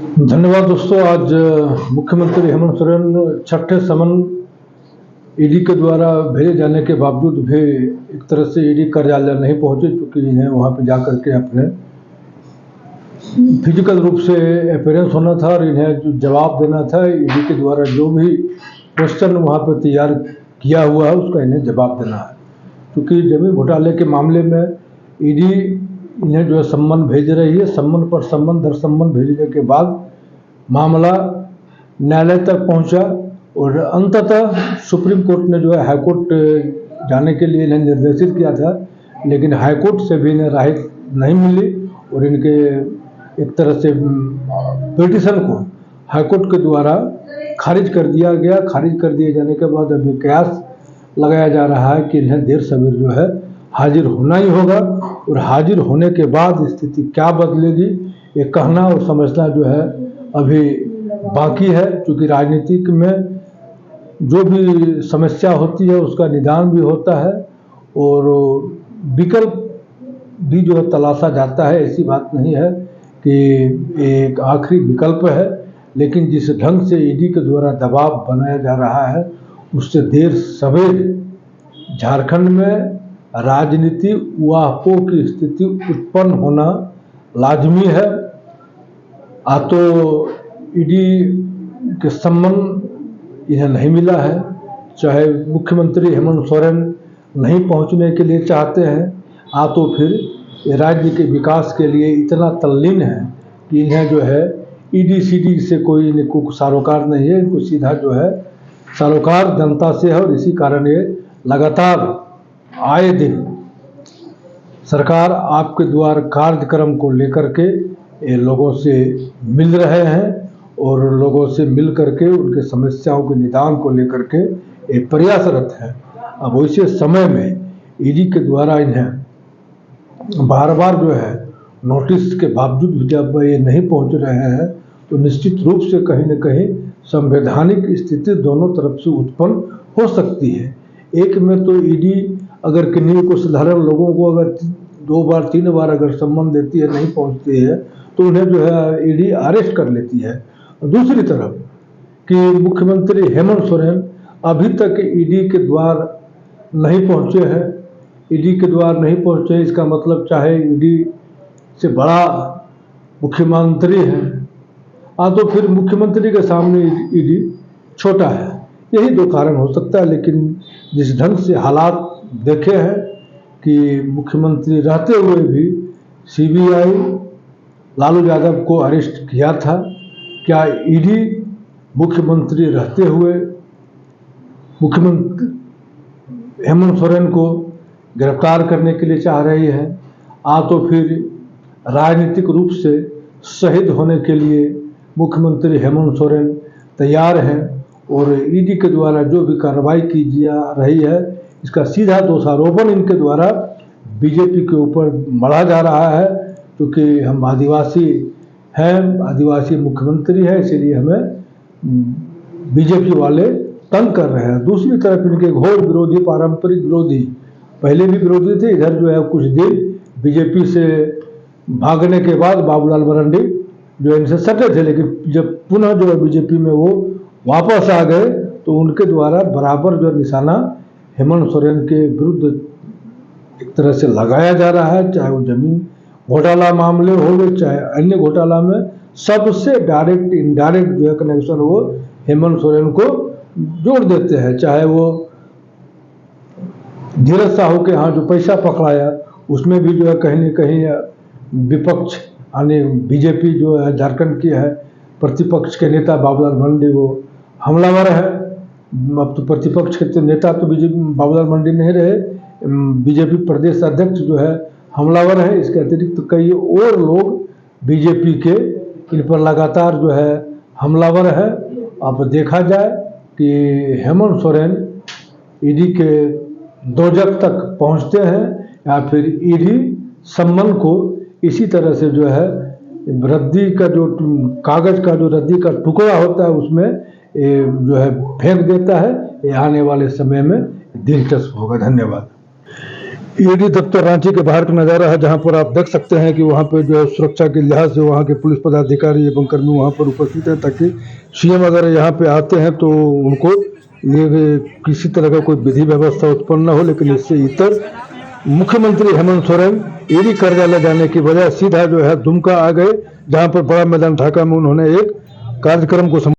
धन्यवाद दोस्तों। आज मुख्यमंत्री हेमंत सोरेन छठे समन ईडी के द्वारा भेजे जाने के बावजूद भी एक तरह से ईडी कार्यालय नहीं पहुंचे, क्योंकि इन्हें वहां पर जाकर के अपने फिजिकल रूप से अपीयरेंस होना था और इन्हें जो जवाब देना था ईडी के द्वारा जो भी क्वेश्चन वहां पर तैयार किया हुआ है उसका इन्हें जवाब देना है। क्योंकि जमीन घोटाले के मामले में ईडी इन्हें जो है सम्मन भेज रही है। सम्मन पर सम्मन दर सम्मन भेजने के बाद मामला न्यायालय तक पहुंचा और अंततः सुप्रीम कोर्ट ने जो है हाईकोर्ट जाने के लिए इन्हें निर्देशित किया था, लेकिन हाईकोर्ट से भी इन्हें राहत नहीं मिली और इनके एक तरह से पिटीशन को हाईकोर्ट के द्वारा खारिज कर दिया गया। खारिज कर दिए जाने के बाद अभी कयास लगाया जा रहा है कि इन्हें देर सवेर जो है हाजिर होना ही होगा और हाजिर होने के बाद स्थिति क्या बदलेगी ये कहना और समझना जो है अभी बाकी है। क्योंकि राजनीतिक में जो भी समस्या होती है उसका निदान भी होता है और विकल्प भी जो है तलाशा जाता है। ऐसी बात नहीं है कि एक आखिरी विकल्प है, लेकिन जिस ढंग से ईडी के द्वारा दबाव बनाया जा रहा है उससे देर सवेर झारखंड में राजनीति वाहपों की स्थिति उत्पन्न होना लाजमी है। तो ईडी के सम्मन इन्हें नहीं मिला है, चाहे मुख्यमंत्री हेमंत सोरेन नहीं पहुंचने के लिए चाहते हैं, तो फिर राज्य के विकास के लिए इतना तल्लीन है कि इन्हें जो है ईडी सीडी से कोई सरोकार नहीं है। इनको सीधा जो है सरोकार जनता से है और इसी कारण ये लगातार आए दिन सरकार आपके द्वार कार्यक्रम को लेकर के ये लोगों से मिल रहे हैं और लोगों से मिल करके उनके समस्याओं के निदान को लेकर के ये प्रयासरत है। अब वैसे समय में ईडी के द्वारा इन्हें बार बार जो है नोटिस के बावजूद भी जब ये नहीं पहुंच रहे हैं तो निश्चित रूप से कहीं न कहीं संवैधानिक स्थिति दोनों तरफ से उत्पन्न हो सकती है। एक में तो ईडी अगर किन्हीं को साधारण लोगों को अगर 2 बार 3 बार अगर सम्मन देती है, नहीं पहुंचती है, तो उन्हें जो है ईडी अरेस्ट कर लेती है। दूसरी तरफ कि मुख्यमंत्री हेमंत सोरेन अभी तक ईडी के द्वार नहीं पहुंचे हैं। ईडी के द्वार नहीं पहुंचे इसका मतलब चाहे ईडी से बड़ा मुख्यमंत्री है, तो फिर मुख्यमंत्री के सामने ईडी छोटा है। यही 2 कारण हो सकता है। लेकिन जिस ढंग से हालात देखे हैं कि मुख्यमंत्री रहते हुए भी सीबीआई लालू यादव को अरेस्ट किया था, क्या ईडी मुख्यमंत्री रहते हुए मुख्यमंत्री हेमंत सोरेन को गिरफ्तार करने के लिए चाह रही है? तो फिर राजनीतिक रूप से शहीद होने के लिए मुख्यमंत्री हेमंत सोरेन तैयार हैं और ईडी के द्वारा जो भी कार्रवाई की जा रही है इसका सीधा दोषारोपण इनके द्वारा बीजेपी के ऊपर मढ़ा जा रहा है। क्योंकि हम आदिवासी हैं, आदिवासी मुख्यमंत्री है, इसीलिए हमें बीजेपी वाले तंग कर रहे हैं। दूसरी तरफ इनके घोर विरोधी, पारंपरिक विरोधी, पहले भी विरोधी थे, इधर जो है कुछ दिन बीजेपी से भागने के बाद बाबूलाल मरांडी जो इनसे सटे थे, लेकिन जब पुनः जो है बीजेपी में वो वापस आ गए तो उनके द्वारा बराबर जो निशाना हेमंत सोरेन के विरुद्ध एक तरह से लगाया जा रहा है। चाहे वो जमीन घोटाला मामले हो गए, चाहे अन्य घोटाला में, सबसे डायरेक्ट इनडायरेक्ट जो है कनेक्शन वो हेमंत सोरेन को जोड़ देते हैं। चाहे वो धीरज साहू के यहाँ जो पैसा पकड़ाया उसमें भी जो है कहीं न कहीं विपक्ष यानी बीजेपी जो है झारखंड की है, प्रतिपक्ष के नेता बाबूलाल मरांडी वो हमलावर है। अब तो प्रतिपक्ष के नेता तो बीजेपी बाबूलाल मरांडी नहीं रहे, बीजेपी प्रदेश अध्यक्ष जो है हमलावर है। इसके अतिरिक्त तो कई और लोग बीजेपी के इन पर लगातार जो है हमलावर है। अब देखा जाए कि हेमंत सोरेन ईडी के दोजक तक पहुंचते हैं या फिर ईडी सम्मन को इसी तरह से जो है रद्दी का जो कागज का जो रद्दी का टुकड़ा होता है उसमें जो है फेंक देता है। ये आने वाले समय में दिलचस्प होगा। धन्यवाद। ईडी दफ्तर रांची के बाहर का नज़ारा है, जहां पर आप देख सकते हैं कि वहां पे जो है सुरक्षा के लिहाज से वहां के पुलिस पदाधिकारी एवं कर्मी वहां पर उपस्थित हैं, ताकि सीएम अगर यहां पे आते हैं तो उनको ये किसी तरह का कोई विधि व्यवस्था उत्पन्न न हो। लेकिन इससे इतर मुख्यमंत्री हेमंत सोरेन ईडी कार्यालय जाने की बजाय सीधा जो है दुमका आ गए, जहां पर बड़ा मैदान ढाका में उन्होंने एक कार्यक्रम को